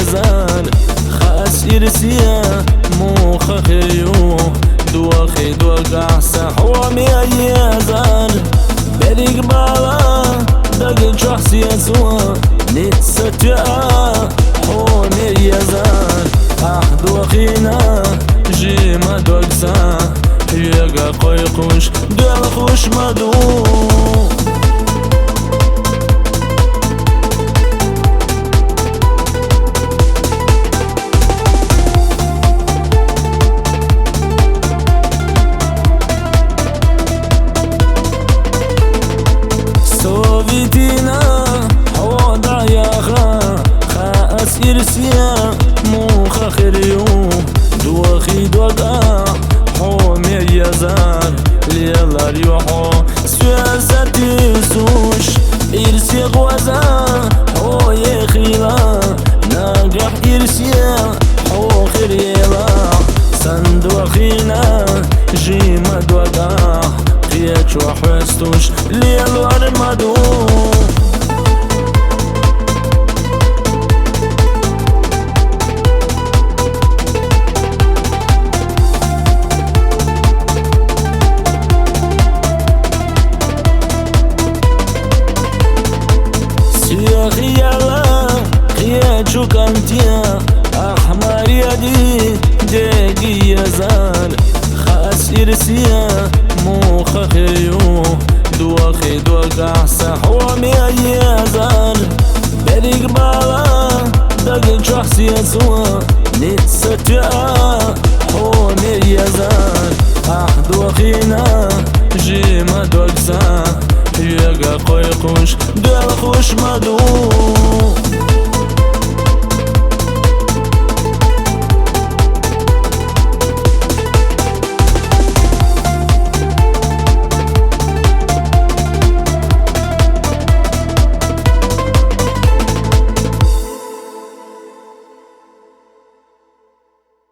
يزال خاس يرسيا مو خخيو دوخي دوقع سحومي يزال بريق بالا دق شخص يسوى نتسجأ حومي يزال أحد وخينا جيما دوقسا يقا قيقوش دل خوش مدو سوفيتينا حوضع يا خاس يرسيا مو خخريو دوخي دوقع حومي يزال ليلا ريوحو سوازتي سوش إرسي غوزا حو يخيلا ناقح إرسيا حو خريلا سندوخينا جيما دوقع قيتش وحوستوش ليلو أرمدو خيالا خياتشو كانتيا أحمر يدي ديقي يزال خاس يرسيا مو خخيو دوخي دوقع سحومي يزال بريق بالا دق شخص يسوى نتسجأ حومي يزال أحد وخينا جيما دوقسا يقا قيقوش دل خوش مدو